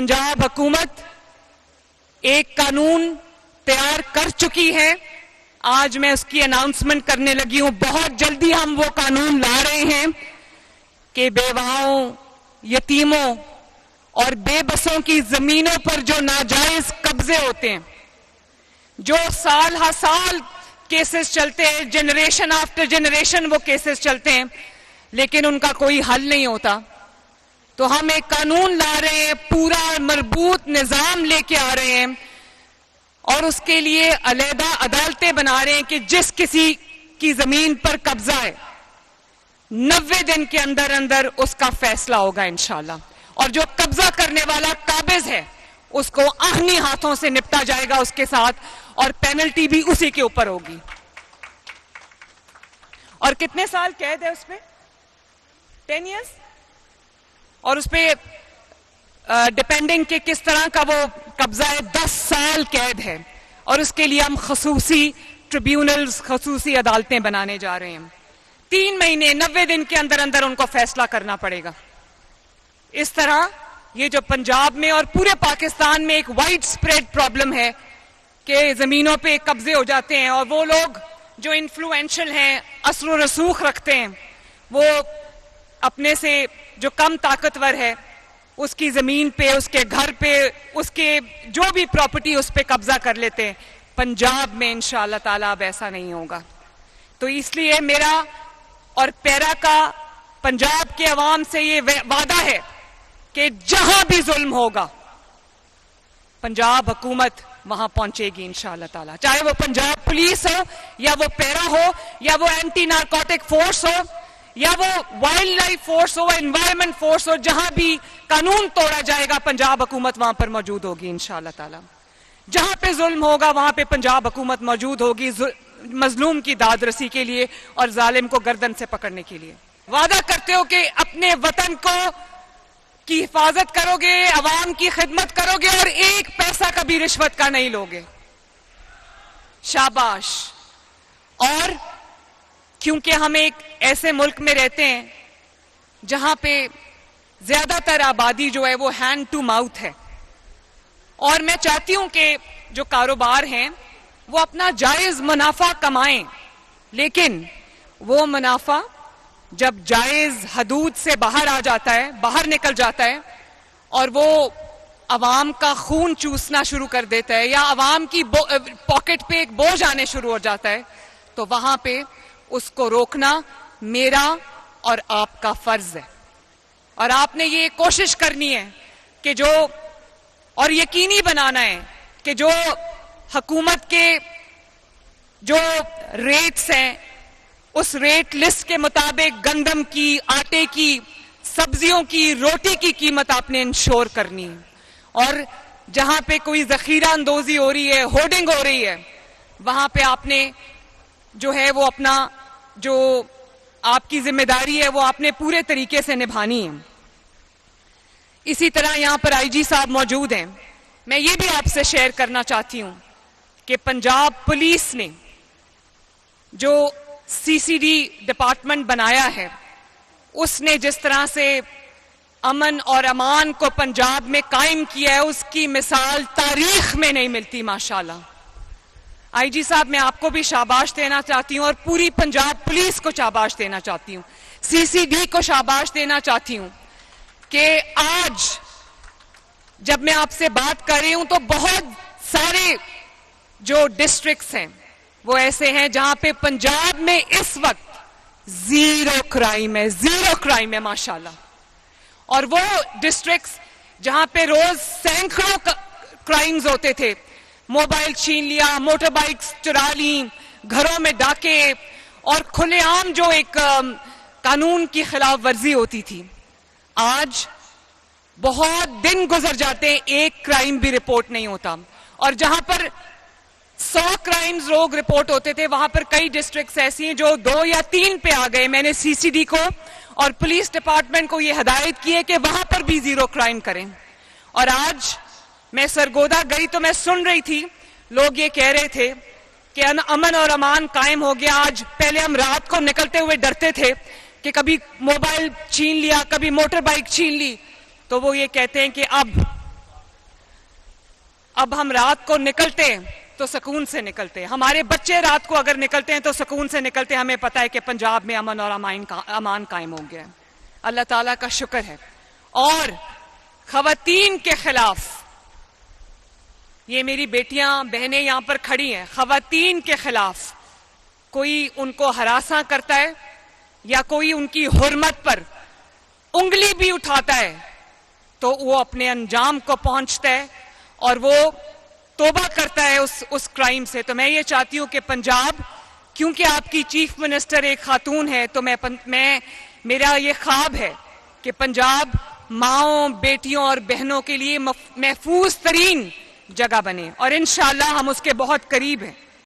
पंजाब हुकूमत एक कानून तैयार कर चुकी है, आज मैं उसकी अनाउंसमेंट करने लगी हूं। बहुत जल्दी हम वो कानून ला रहे हैं कि बेवाओं, यतीमों और बेबसों की जमीनों पर जो नाजायज कब्जे होते हैं, जो साल हर साल केसेस चलते हैं, जनरेशन आफ्टर जनरेशन वो केसेस चलते हैं, लेकिन उनका कोई हल नहीं होता, तो हम एक कानून ला रहे हैं, पूरा मजबूत निजाम लेके आ रहे हैं और उसके लिए अलहदा अदालतें बना रहे हैं कि जिस किसी की जमीन पर कब्जा है 90 दिन के अंदर अंदर उसका फैसला होगा इंशाल्लाह, और जो कब्जा करने वाला काबिज है उसको आहनी हाथों से निपटा जाएगा उसके साथ, और पेनल्टी भी उसी के ऊपर होगी। और कितने साल कैद है उस पे? 10 years। और उस पे डिपेंडिंग के किस तरह का वो कब्जा है 10 साल कैद है, और उसके लिए हम खसूसी ट्रिब्यूनल्स, खसूसी अदालतें बनाने जा रहे हैं। 3 महीने 90 दिन के अंदर अंदर उनको फैसला करना पड़ेगा। इस तरह ये जो पंजाब में और पूरे पाकिस्तान में एक वाइड स्प्रेड प्रॉब्लम है कि जमीनों पे कब्जे हो जाते हैं, और वो लोग जो इन्फ्लुएंशियल हैं, असर और रसूख रखते हैं, वो अपने से जो कम ताकतवर है उसकी जमीन पे, उसके घर पे, उसके जो भी प्रॉपर्टी उस पे कब्जा कर लेते हैं। पंजाब में इंशाअल्लाह ताला अब ऐसा नहीं होगा। तो इसलिए मेरा और पैरा का पंजाब के अवाम से ये वादा है कि जहां भी जुल्म होगा पंजाब हुकूमत वहां पहुंचेगी इंशाअल्लाह ताला, चाहे वो पंजाब पुलिस हो, या वो पैरा हो, या वो एंटी नारकोटिक फोर्स हो, या वो वाइल्ड लाइफ फोर्स हो, एनवायरमेंट फोर्स हो, जहां भी कानून तोड़ा जाएगा पंजाब हुकूमत वहां पर मौजूद होगी इंशाअल्लाह ताला। जहां पे जुल्म होगा वहां पे पंजाब हुकूमत मौजूद होगी, मजलूम की दादरसी के लिए और जालिम को गर्दन से पकड़ने के लिए। वादा करते हो कि अपने वतन को की हिफाजत करोगे, अवाम की खिदमत करोगे और एक पैसा कभी रिश्वत का नहीं लोगे। शाबाश। और क्योंकि हम एक ऐसे मुल्क में रहते हैं जहां पे ज्यादातर आबादी जो है वो हैंड टू माउथ है, और मैं चाहती हूं कि जो कारोबार हैं वो अपना जायज मुनाफा कमाएं, लेकिन वो मुनाफा जब जायज हदूद से बाहर आ जाता है, बाहर निकल जाता है, और वो अवाम का खून चूसना शुरू कर देता है, या अवाम की पॉकेट पे एक बोझ आने शुरू हो जाता है, तो वहां पे उसको रोकना मेरा और आपका फर्ज है। और आपने ये कोशिश करनी है कि जो, और यकीनी बनाना है कि जो हुकूमत के जो रेट्स हैं उस रेट लिस्ट के मुताबिक गंदम की, आटे की, सब्जियों की, रोटी की कीमत आपने इंश्योर करनी है। और जहां पे कोई जखीरा अंदोजी हो रही है, होर्डिंग हो रही है, वहां पे आपने जो है वो अपना जो आपकी जिम्मेदारी है वो आपने पूरे तरीके से निभानी है। इसी तरह यहां पर आईजी साहब मौजूद हैं। मैं ये भी आपसे शेयर करना चाहती हूं कि पंजाब पुलिस ने जो सीसीडी डिपार्टमेंट बनाया है, उसने जिस तरह से अमन और अमान को पंजाब में कायम किया है, उसकी मिसाल तारीख में नहीं मिलती माशाल्लाह। आईजी साहब, मैं आपको भी शाबाश देना चाहती हूं और पूरी पंजाब पुलिस को शाबाश देना चाहती हूं, सीसीडी को शाबाश देना चाहती हूं कि आज जब मैं आपसे बात कर रही हूं तो बहुत सारे जो डिस्ट्रिक्ट्स हैं वो ऐसे हैं जहां पे पंजाब में इस वक्त जीरो क्राइम है माशाल्लाह। और वो डिस्ट्रिक्ट्स जहां पे रोज सैकड़ों क्राइम्स होते थे, मोबाइल छीन लिया, मोटर बाइक्स चुरा ली, घरों में डाके और खुलेआम जो एक कानून की खिलाफ वर्जी होती थी, आज बहुत दिन गुजर जाते हैं, एक क्राइम भी रिपोर्ट नहीं होता। और जहां पर 100 क्राइम्स रोज रिपोर्ट होते थे, वहां पर कई डिस्ट्रिक्ट्स ऐसी हैं जो 2 या 3 पे आ गए। मैंने सीसीडी को और पुलिस डिपार्टमेंट को यह हिदायत की है कि वहां पर भी जीरो क्राइम करें। और आज मैं सरगोदा गई तो मैं सुन रही थी, लोग ये कह रहे थे कि अमन और अमान कायम हो गया। आज पहले हम रात को निकलते हुए डरते थे कि कभी मोबाइल छीन लिया, कभी मोटर बाइक छीन ली, तो वो ये कहते हैं कि अब اب ہم رات کو نکلتے ہیں تو سکون سے نکلتے ہیں, ہمارے بچے رات کو اگر نکلتے ہیں تو سکون سے نکلتے ہیں, ہمیں پتہ ہے کہ پنجاب میں امن اور امان قائم ہو گیا ہے. اللہ تعالیٰ کا شکر ہے. اور خواتین کے خلاف, یہ میری بیٹیاں بہنیں یہاں پر کھڑی ہیں, خواتین کے خلاف کوئی ان کو ہراساں کرتا ہے یا کوئی ان کی حرمت پر انگلی بھی اٹھاتا ہے تو وہ اپنے انجام کو پہنچتا ہے اور وہ توبہ کرتا ہے اس کرائم سے. تو میں یہ چاہتی ہوں کہ پنجاب, کیونکہ آپ کی چیف منسٹر ایک خاتون ہے, تو میرا یہ خواب ہے کہ پنجاب ماؤں, بیٹیوں اور بہنوں کے لیے محفوظ ترین جگہ بنے, اور انشاءاللہ ہم اس کے بہت قریب ہیں.